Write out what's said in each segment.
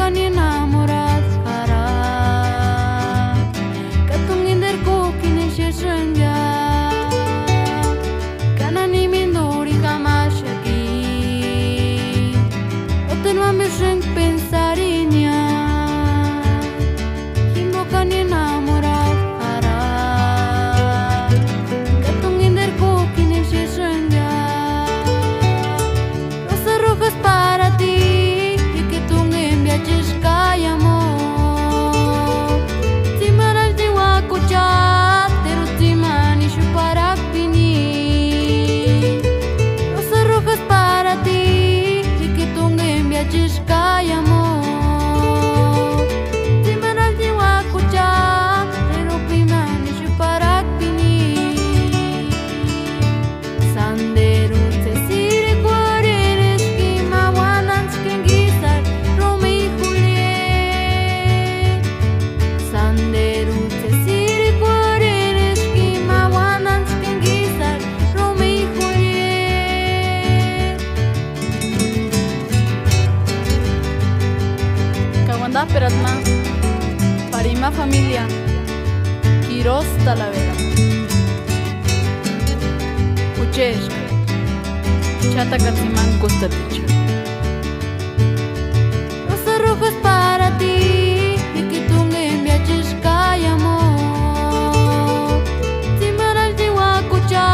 ni enamorat hara katungin der kokin sheshanga kanani mindori kamashaki otenwa misheng pensarinya himboka ni enamorat hara katungin der kokin sheshanga rosas rojas para ti. Peratma, Parima familia, Quiroz Talavera, Ucheshka, Chata Cartimán Costa Rica. Rosas rojas para ti, y que tú me enviaches calla amor. Timaral de Huacucha,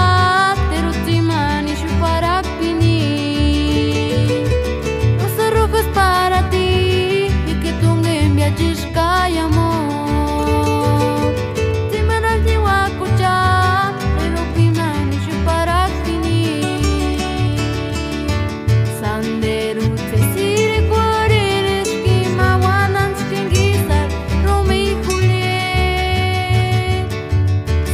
Terutimán y Chuparapini. Rosas rojas para ti. Kay amor, timaral di Huacucha, pero pimani chuparapini. Sanderu te sire cuareres que mawanan skengizar Romeo y Juliet.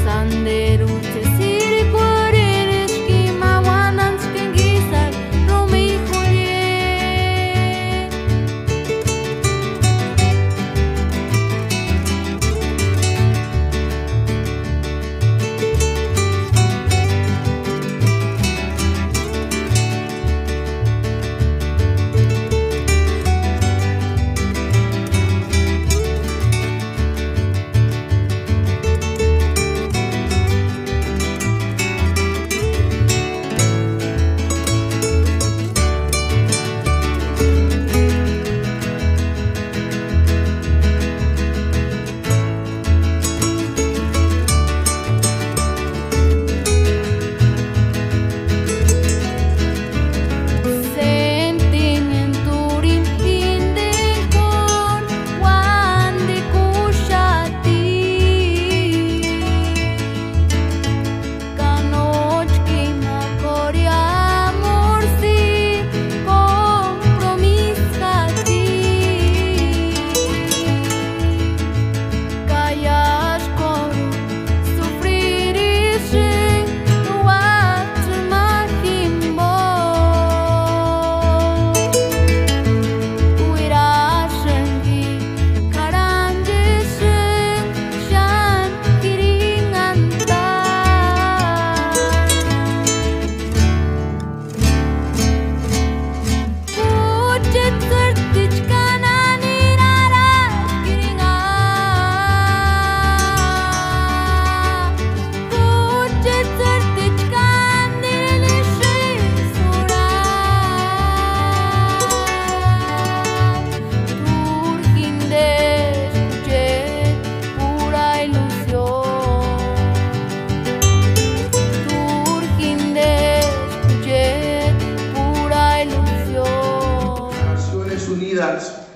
Sanderu te sire cuareres que mawanan skengizar Romeo y Juliet.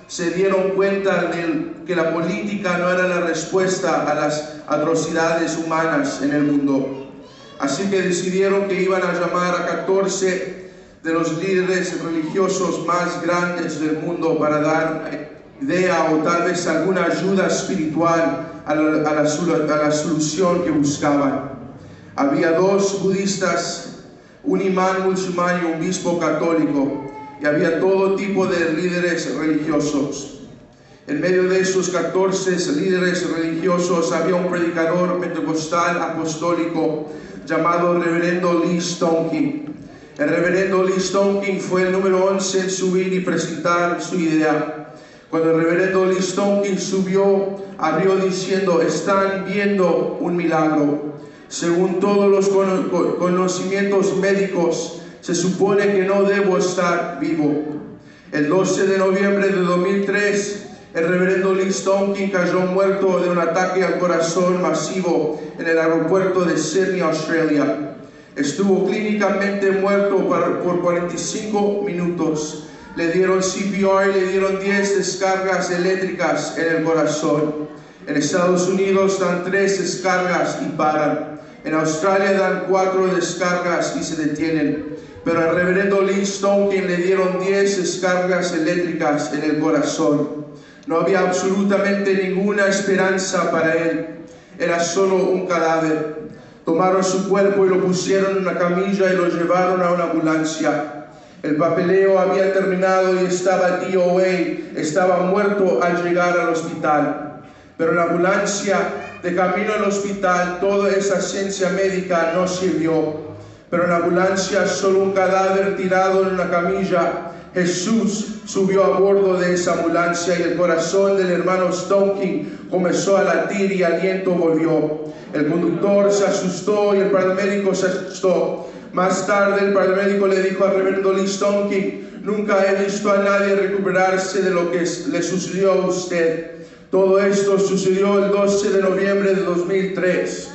Se dieron cuenta de que la política no era la respuesta a las atrocidades humanas en el mundo. Así que decidieron que iban a llamar a 14 de los líderes religiosos más grandes del mundo para dar idea o tal vez alguna ayuda espiritual a la solución que buscaban. Había 2 budistas, un imán musulmán y un obispo católico, y había todo tipo de líderes religiosos. En medio de esos 14 líderes religiosos había un predicador pentecostal apostólico llamado Reverendo Lee Stoneking. El Reverendo Lee Stoneking fue el número 11 en subir y presentar su idea. Cuando el reverendo Lee Stoneking subió, abrió diciendo: están viendo un milagro. Según todos los conocimientos médicos, se supone que no debo estar vivo. El 12 de noviembre de 2003, el reverendo Lee Stoneking cayó muerto de un ataque al corazón masivo en el aeropuerto de Sydney, Australia. Estuvo clínicamente muerto por 45 minutos. Le dieron CPR y le dieron 10 descargas eléctricas en el corazón. En Estados Unidos dan 3 descargas y paran. En Australia dan 4 descargas y se detienen. Pero al reverendo Lee Stoneking le dieron 10 descargas eléctricas en el corazón. No había absolutamente ninguna esperanza para él. Era solo un cadáver. Tomaron su cuerpo y lo pusieron en una camilla y lo llevaron a una ambulancia. El papeleo había terminado y estaba DOA, estaba muerto al llegar al hospital. Pero en la ambulancia, de camino al hospital, toda esa ciencia médica no sirvió. Pero en la ambulancia, solo un cadáver tirado en una camilla. Jesús subió a bordo de esa ambulancia y el corazón del hermano Stoneking comenzó a latir y aliento volvió. El conductor se asustó y el paramédico se asustó. Más tarde el paramédico le dijo al reverendo Lee Stoneking: nunca he visto a nadie recuperarse de lo que le sucedió a usted. Todo esto sucedió el 12 de noviembre de 2003.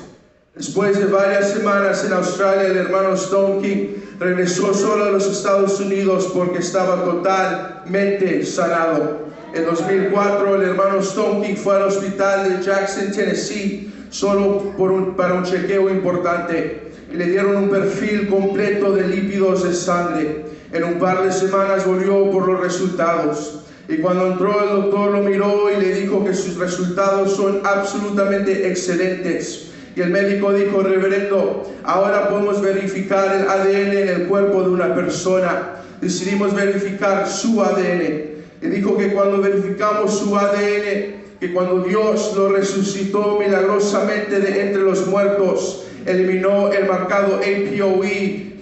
Después de varias semanas en Australia, el hermano Stoneking regresó solo a los Estados Unidos porque estaba totalmente sanado. En 2004, el hermano Stoneking fue al hospital de Jackson, Tennessee, solo para un chequeo importante. Y le dieron un perfil completo de lípidos de sangre. En un par de semanas volvió por los resultados. Y cuando entró, el doctor lo miró y le dijo que sus resultados son absolutamente excelentes. Y el médico dijo: reverendo, ahora podemos verificar el ADN en el cuerpo de una persona. Decidimos verificar su ADN. Y dijo que cuando verificamos su ADN, que cuando Dios lo resucitó milagrosamente de entre los muertos, eliminó el marcado APOE,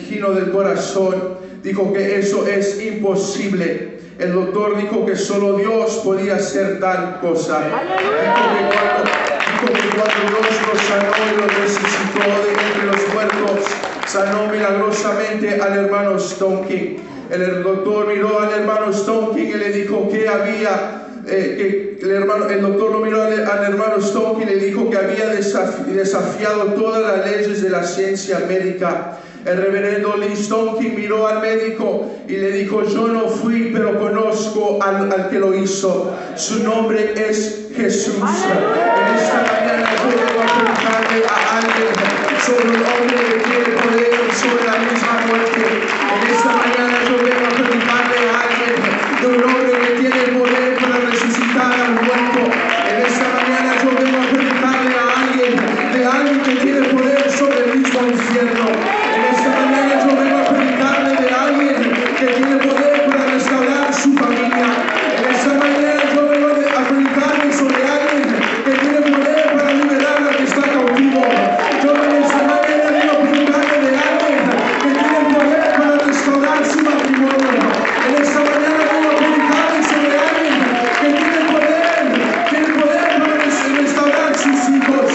gino del corazón, dijo que eso es imposible. El doctor dijo que solo Dios podía hacer tal cosa. Dijo que cuando Dios lo sanó y lo resucitó de entre los muertos, sanó milagrosamente al hermano Stoneking. El doctor miró al hermano Stoneking y le dijo que había el doctor lo miró al hermano Stoneking y le dijo que había desafiado todas las leyes de la ciencia médica. El reverendo Lee Stoneking miró al médico y le dijo: yo no fui, pero conozco al que lo hizo. Su nombre es Jesús. En esta mañana yo vengo a preguntarle a alguien sobre un hombre que tiene poder sobre la misma muerte. En esta mañana yo vengo a preguntarle a alguien de un hombre que tiene poder para resucitar al muerto. En esta mañana yo vengo a preguntarle a alguien que tiene poder sobre el mismo infierno. En esta mañana yo vengo a predicarle de alguien que tiene poder para restaurar su familia. En esta mañana yo vengo a predicarle sobre alguien que tiene poder para liberar al que está cautivo. Yo en esta mañana vengo a predicarle de alguien que tiene poder para restaurar su matrimonio. En esta mañana vengo a predicarle sobre alguien que tiene poder para restaurar sus hijos.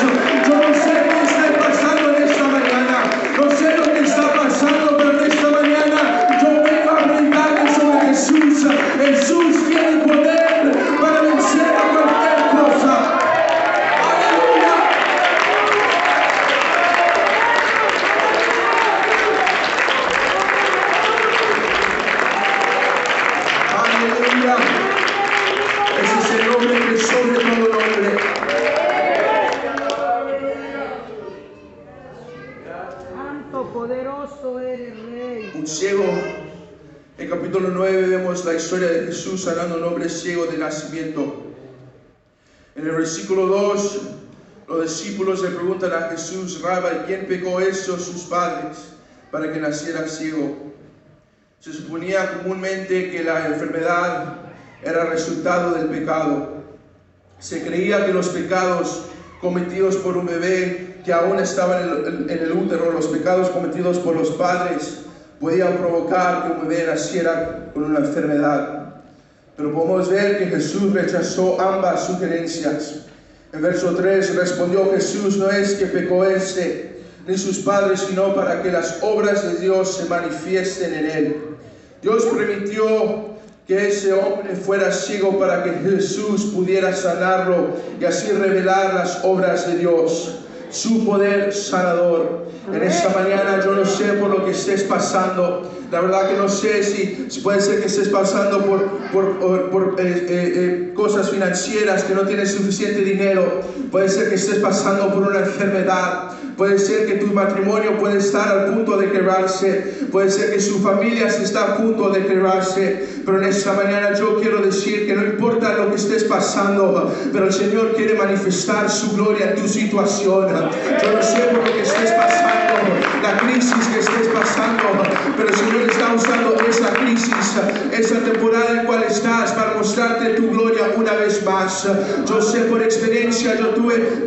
Yo no sé qué está pasando en esta mañana. No sé lo que está pasando, pero en esta mañana yo vengo a predicarle sobre Jesús. Jesús tiene poder para vencer a cualquier cosa. ¡Aleluya! ¡Aleluya! Ese es el nombre que es sobre todo nombre. Santo, poderoso eres, Rey. Un ciego. En capítulo 9 vemos la historia de Jesús sanando a un hombre ciego de nacimiento. En el versículo 2, los discípulos le preguntan a Jesús: Rabbi, ¿quién pecó eso, sus padres, para que naciera ciego? Se suponía comúnmente que la enfermedad era resultado del pecado. Se creía que los pecados cometidos por un bebé que aún estaba en el útero, los pecados cometidos por los padres, podían provocar que un bebé naciera con una enfermedad. Pero podemos ver que Jesús rechazó ambas sugerencias. En verso 3 respondió Jesús: no es que pecó este ni sus padres, sino para que las obras de Dios se manifiesten en él. Dios permitió que ese hombre fuera ciego para que Jesús pudiera sanarlo y así revelar las obras de Dios, su poder sanador. En esta mañana yo no sé por lo que estés pasando. La verdad que no sé si puede ser que estés pasando por cosas financieras, que no tienes suficiente dinero. Puede ser que estés pasando por una enfermedad. Puede ser que tu matrimonio puede estar al punto de quebrarse. Puede ser que su familia se está a punto de quebrarse. Pero en esta mañana yo quiero decir que no importa lo que estés pasando, pero el Señor quiere manifestar su gloria en tu situación. Yo no sé por lo que estés pasando, la crisis que estés pasando, pero el Señor está usando esa crisis, esa temporada en la cual estás, para mostrarte tu gloria una vez más. Yo sé por experiencia,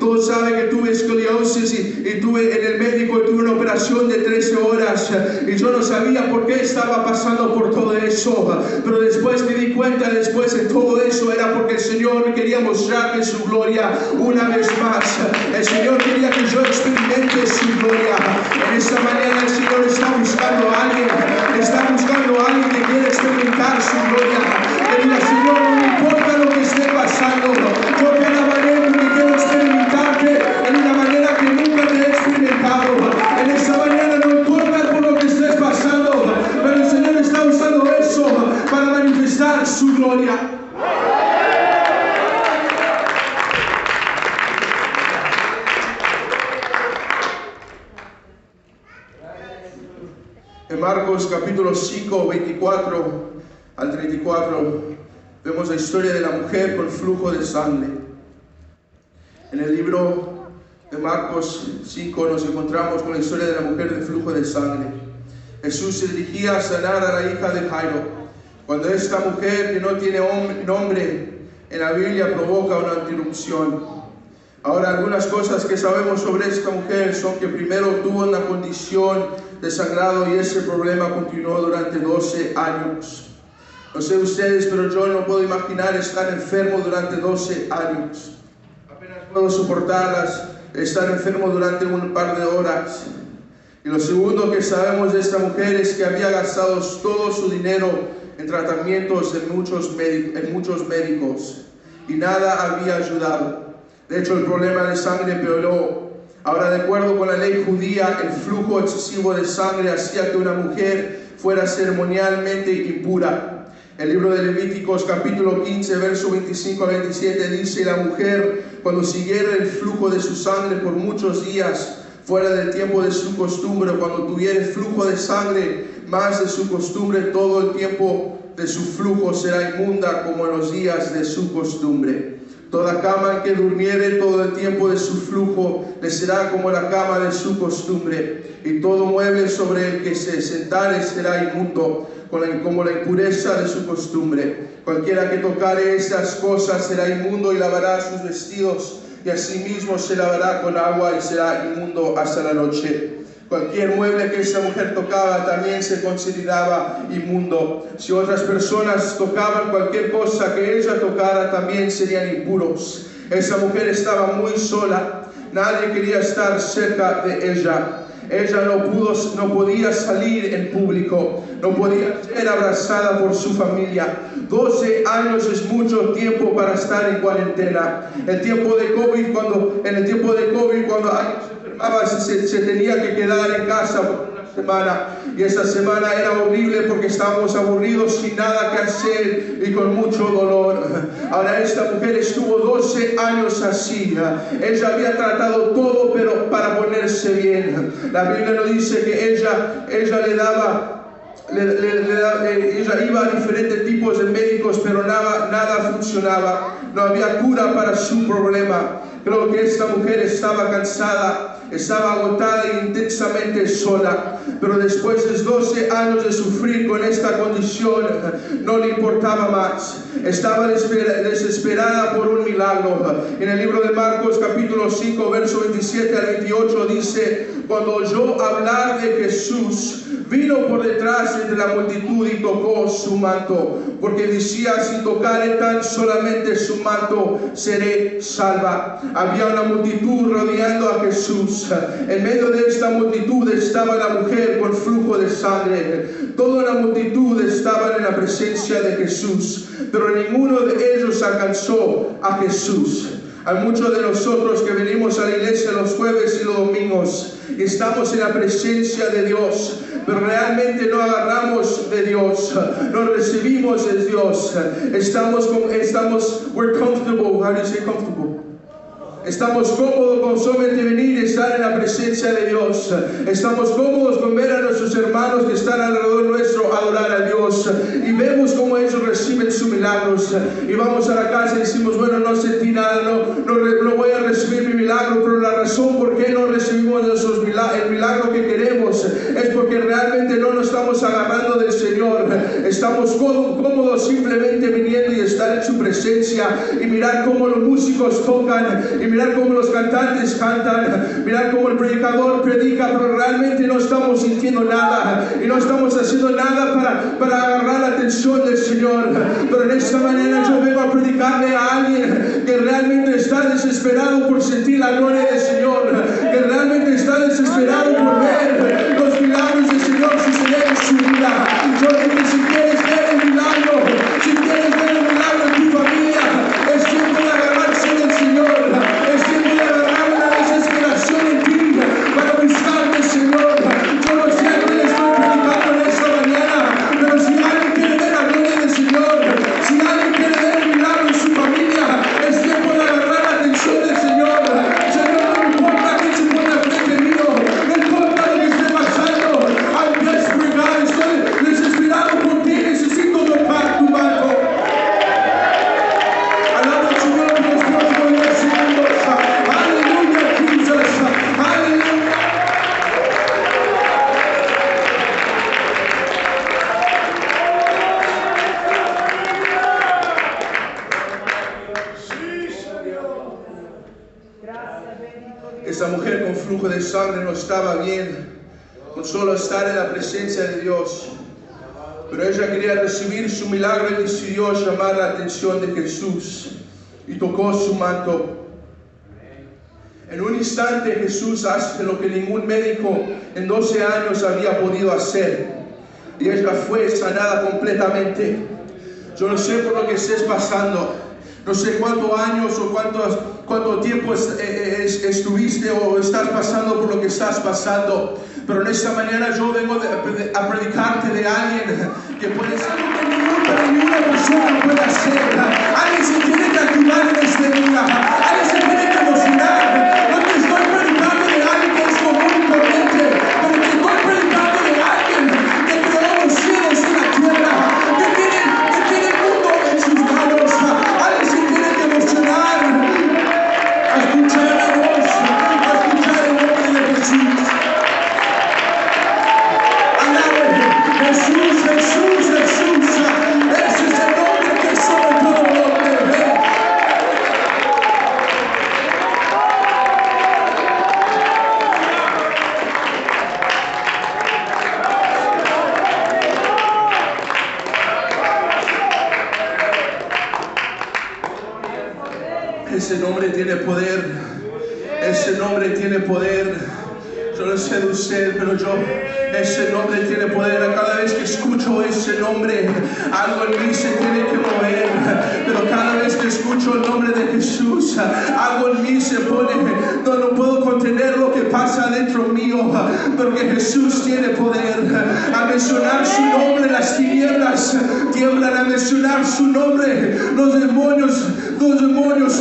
todos saben que tuve escoliosis y tuve en el médico, tuve una operación de 13 horas y yo no sabía por qué estaba pasando por todo eso, pero después me di cuenta, después de todo eso, era porque el Señor me quería mostrarme su gloria una vez más. El Señor quería que yo experimente su gloria. En esta mañana el Señor está buscando a alguien que quiere experimentar su gloria. Que diga: Señor, no me importa lo que esté pasando, yo quiero experimentarte en una manera que nunca te he experimentado. En esta mañana no importa por lo que estés pasando, pero el Señor está usando eso para manifestar su gloria. En Marcos capítulo 5, 24 al 34, vemos la historia de la mujer con flujo de sangre. En el libro de Marcos 5 nos encontramos con la historia de la mujer de flujo de sangre. Jesús se dirigía a sanar a la hija de Jairo, cuando esta mujer, que no tiene nombre en la Biblia, provoca una interrupción. Ahora, algunas cosas que sabemos sobre esta mujer son que primero tuvo una condición de sangrado y ese problema continuó durante 12 años. No sé ustedes, pero yo no puedo imaginar estar enfermo durante 12 años. Apenas puedo soportar estar enfermo durante un par de horas. Y lo segundo que sabemos de esta mujer es que había gastado todo su dinero en tratamientos en muchos médicos y nada había ayudado. De hecho, el problema de sangre empeoró. Ahora, de acuerdo con la ley judía, el flujo excesivo de sangre hacía que una mujer fuera ceremonialmente impura. El libro de Levíticos capítulo 15, verso 25 a 27 dice: la mujer, cuando siguiera el flujo de su sangre por muchos días, fuera del tiempo de su costumbre, cuando tuviere flujo de sangre más de su costumbre, todo el tiempo de su flujo será inmunda como en los días de su costumbre. Toda cama en que durmiere todo el tiempo de su flujo le será como la cama de su costumbre, y todo mueble sobre el que se sentare será inmundo, como la impureza de su costumbre. Cualquiera que tocare estas cosas será inmundo y lavará sus vestidos, y asimismo se lavará con agua y será inmundo hasta la noche. Cualquier mueble que esta mujer tocaba también se consideraba inmundo. Si otras personas tocaban cualquier cosa que ella tocara, también serían impuros. Esa mujer estaba muy sola, nadie quería estar cerca de ella. Ella no podía salir en público, no podía ser abrazada por su familia. 12 años es mucho tiempo para estar en cuarentena. En el tiempo de COVID, cuando se tenía que quedar en casa por una semana, y esa semana era horrible porque estábamos aburridos, sin nada que hacer y con mucho dolor. Ahora esta mujer estuvo 12 años así. Ella había tratado todo, pero para ponerse bien. La Biblia nos dice que ella iba a diferentes tipos de médicos, pero nada funcionaba. No había cura para su problema. Creo que esta mujer estaba cansada, estaba agotada e intensamente sola, pero después de 12 años de sufrir con esta condición, no le importaba más. Estaba desesperada por un milagro. En el libro de Marcos capítulo 5, verso 27 al 28 dice: cuando oyó hablar de Jesús, vino por detrás de la multitud y tocó su manto, porque decía: si tocare tan solamente su manto, seré salva. Había una multitud rodeando a Jesús. En medio de esta multitud estaba la mujer con flujo de sangre. Toda la multitud estaba en la presencia de Jesús, pero ninguno de ellos alcanzó a Jesús. Hay muchos de nosotros que venimos a la iglesia los jueves y los domingos, y estamos en la presencia de Dios, pero realmente no agarramos de Dios, no recibimos de Dios. We're comfortable. How do you say comfortable? Estamos cómodos con solamente venir y estar en la presencia de Dios. Estamos cómodos con ver a nuestros hermanos que están alrededor nuestro adorar a Dios, y vemos cómo ellos reciben sus milagros, y vamos a la casa y decimos: bueno, no sentí nada, no voy a recibir mi milagro. Pero la razón por qué no recibimos el milagro que queremos es porque realmente no nos estamos agarrando del Señor. Estamos cómodos simplemente viniendo y estar en su presencia y mirar cómo los músicos tocan, y mirar cómo los cantantes cantan, mirar cómo el predicador predica, pero realmente no estamos sintiendo nada y no estamos haciendo nada para agarrar la atención del Señor. Pero en esta mañana yo vengo a predicarle a alguien que realmente está desesperado por sentir la gloria del Señor, que realmente está desesperado por ver los milagros del Señor suceder en su vida. Yo digo que si quieres ver el milagro, si quieres ver el milagro en tu familia, es tiempo de agarrarse del Señor. Es tiempo de agarrar una desesperación en ti para buscar al Señor. Yo no sé a quién estoy predicando en esta mañana, pero si alguien quiere ver la gloria del Señor, si alguien quiere ver el milagro en su familia, es tiempo de agarrar la atención del Señor. Señor, no importa quién se pone al frente mío, no importa lo que esté pasando. I'm desperate, God. Estoy desesperado por ti, necesito tocar tu manto. Alaba al Señor por los próximos 10 segundos. Aleluya, Jesus. Aleluya. Esa mujer con flujo de sangre no estaba bien con solo estar en la presencia de Dios, pero ella quería recibir su milagro y decidió llamar la atención de Jesús y tocó su manto. En un instante Jesús hace lo que ningún médico en 12 años había podido hacer, y ella fue sanada completamente. Yo no sé por lo que estés pasando, no sé cuántos años o cuánto tiempo estuviste o estás pasando por lo que estás pasando, pero en esta mañana yo vengo a predicarte de alguien que puede ser algo que ninguna persona puede hacer. Alguien se tiene que activar en este día, alguien se tiene que emocionar. No te estoy predicando de alguien que es común y corriente, pero te estoy predicando de alguien que creó los cielos y la tierra, que tiene el mundo en sus manos. Alguien se tiene que emocionar a escuchar la voz, a escuchar el nombre de Jesús. Jesús, Jesús, Jesús, ese es el nombre que sobre todo nombre. Ese nombre tiene poder, ese nombre tiene poder. Yo no sé de usted, pero ese nombre tiene poder. Cada vez que escucho ese nombre, algo en mí se tiene que mover. Pero cada vez que escucho el nombre de Jesús, algo en mí se pone. No puedo contener lo que pasa dentro mío, porque Jesús tiene poder. A mencionar su nombre, las tinieblas tiemblan. A mencionar su nombre, los demonios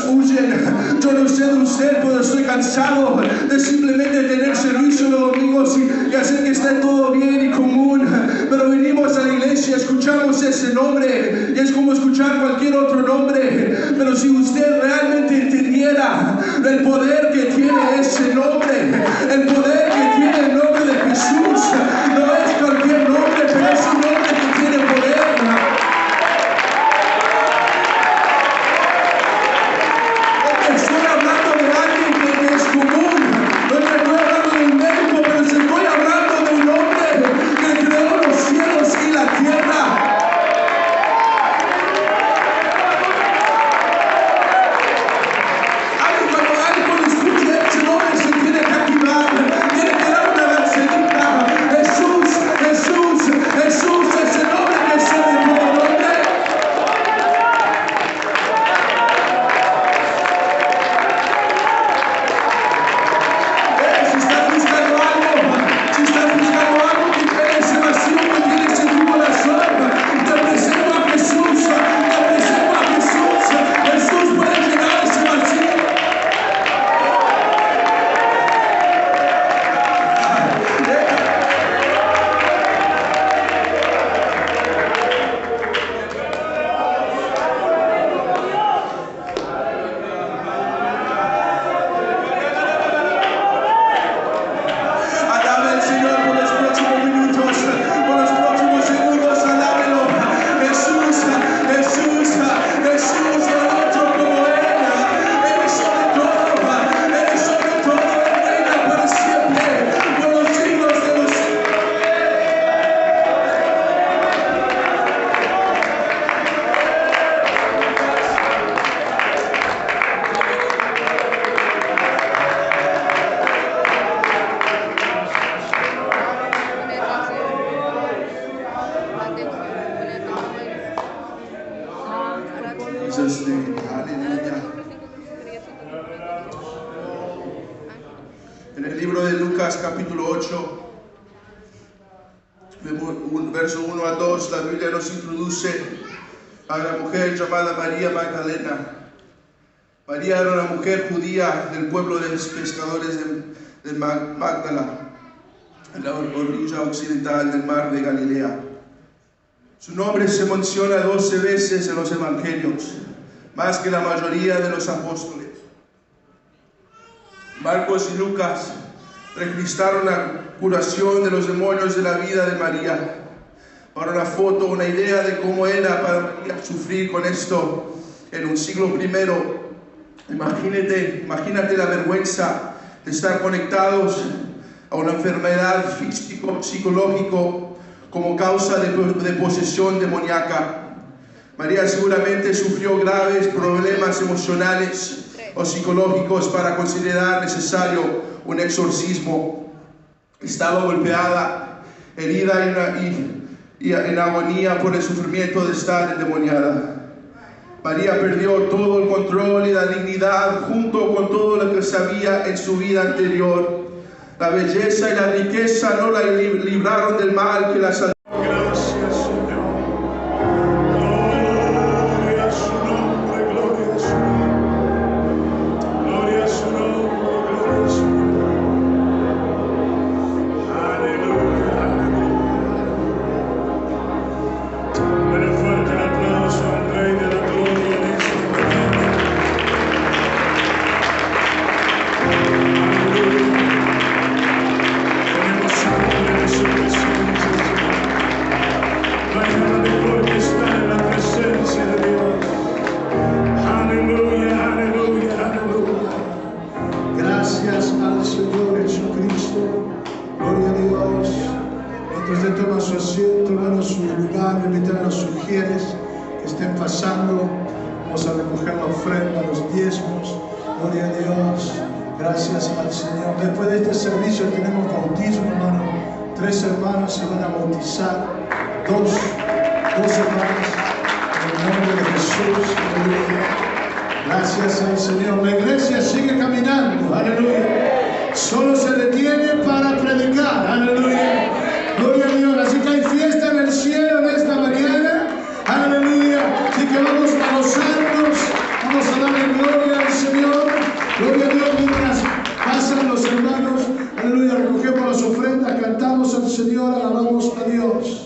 huyen. Yo no sé de usted, pero estoy cansado de simplemente tener servicio los domingos y hacer que esté todo bien y común, pero venimos a la iglesia, escuchamos ese nombre y es como escuchar cualquier otro nombre. Pero si usted realmente entendiera el poder que tiene ese nombre, el poder que tiene el nombre de Jesús, no es cualquier nombre, pero es un nombre que tiene poder. Estoy hablando de alguien que es común, no estoy hablando de un médico, pero estoy hablando de un hombre que creó los cielos y la tierra. En el libro de Lucas capítulo 8, verso 1 a 2, la Biblia nos introduce a la mujer llamada María Magdalena. María era una mujer judía del pueblo de los pescadores de Magdala, en la orilla occidental del mar de Galilea. Su nombre se menciona 12 veces en los evangelios, más que la mayoría de los apóstoles. Marcos y Lucas registraron la curación de los demonios de la vida de María. Para una foto, una idea de cómo era para María sufrir con esto en un siglo primero. Imagínate la vergüenza de estar conectados a una enfermedad físico-psicológico como causa de posesión demoníaca. María seguramente sufrió graves problemas emocionales o psicológicos para considerar necesario un exorcismo. Estaba golpeada, herida y en agonía por el sufrimiento de estar endemoniada. María perdió todo el control y la dignidad junto con todo lo que sabía en su vida anterior. La belleza y la riqueza no la libraron del mal que la salvó. Gracias al Señor. Después de este servicio tenemos bautismo, hermano. 3 hermanos se van a bautizar. Dos hermanos. En el nombre de Jesús. Aleluya. Gracias al Señor. La iglesia sigue caminando. Aleluya. Solo se detiene para predicar. Aleluya. Gloria a Dios. Así que hay fiesta en el cielo en esta mañana. Aleluya. Así que vamos a gozarnos. Vamos a darle gloria al Señor. Gloria a Dios. Mientras pasan los hermanos, aleluya, recogemos las ofrendas, cantamos al Señor, alabamos a Dios.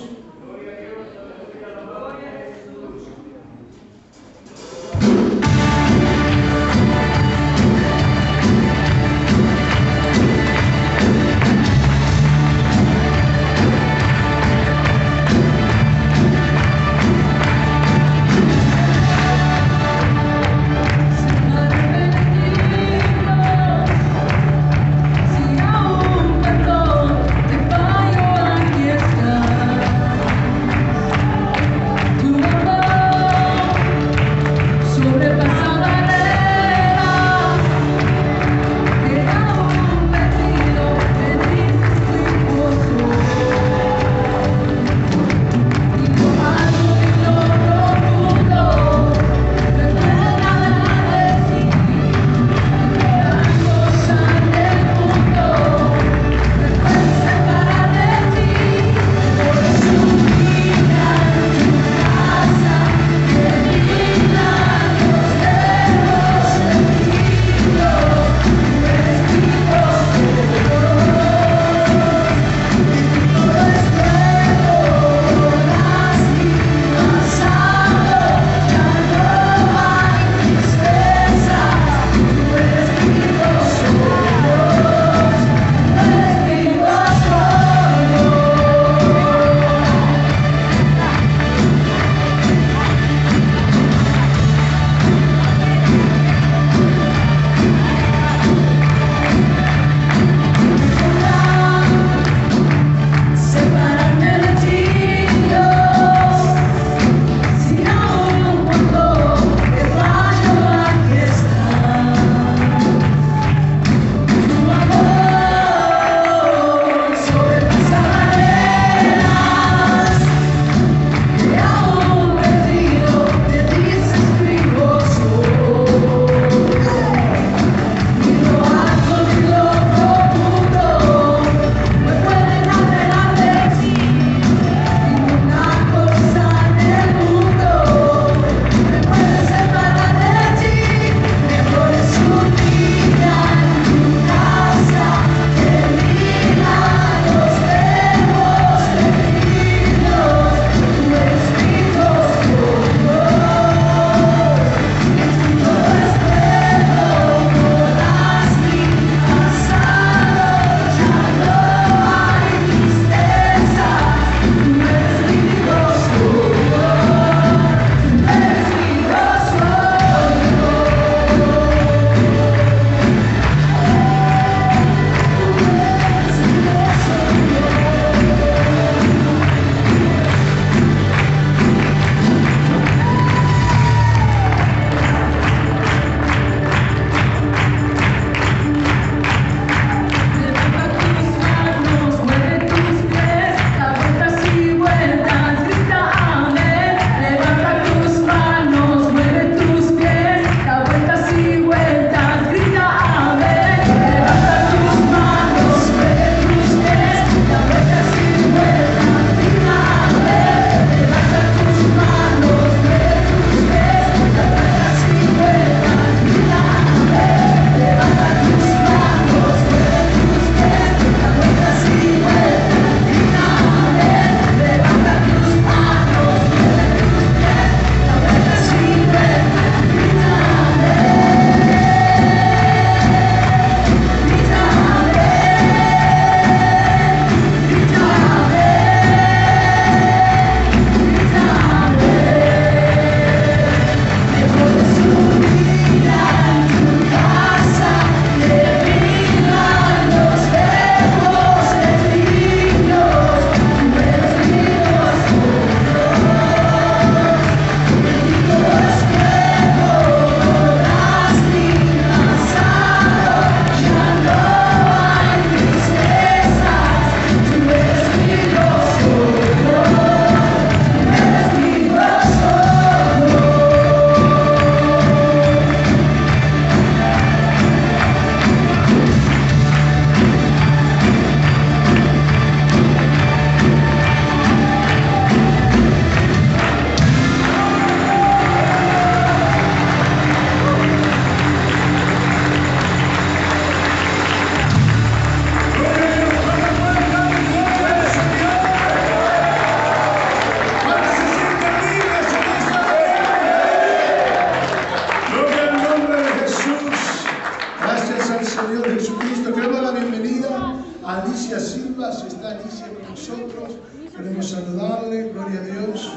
Alicia Silva, si está Alicia con nosotros, queremos saludarle, gloria a Dios.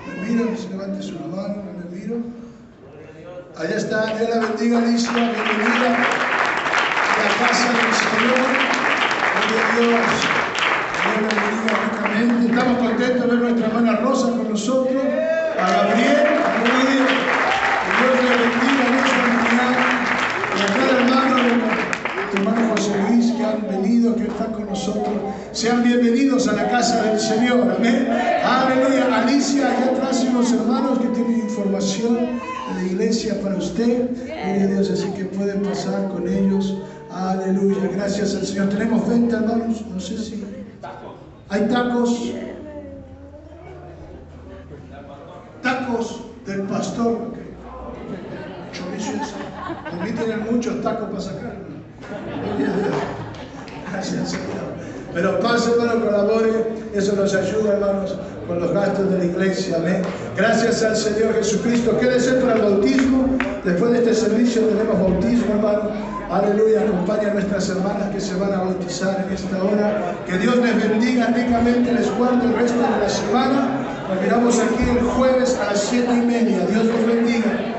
Remiro, se levante su mano, Remiro. Allá está, Dios la bendiga, Alicia, bienvenida a la casa del Señor. Gloria a Dios, Dios la bendiga ricamente. Estamos contentos de ver a nuestra hermana Rosa con nosotros, a Gabriel, aleluya. Dios le bendiga en esta mañana. Y a cada hermano José Luis, que han venido, que están con nosotros. Sean bienvenidos a la casa del Señor. Amén. Aleluya. Alicia, allá atrás hay unos hermanos que tienen información de la iglesia para usted. Gloria a Dios, así que pueden pasar con ellos. Aleluya. Gracias al Señor. Tenemos 20 hermanos. No sé si hay tacos. Tacos del pastor. Chorizos. También tienen muchos tacos para sacar. Gracias, Señor. Pero pase, hermano, colabore. Eso nos ayuda, hermanos, con los gastos de la iglesia. Amén. Gracias al Señor Jesucristo. Quédese para el bautismo. Después de este servicio tenemos bautismo, hermano. Aleluya. Acompaña a nuestras hermanas que se van a bautizar en esta hora. Que Dios les bendiga ricamente, les guarde el resto de la semana. Nos miramos aquí el jueves a las 7:30. Dios les bendiga.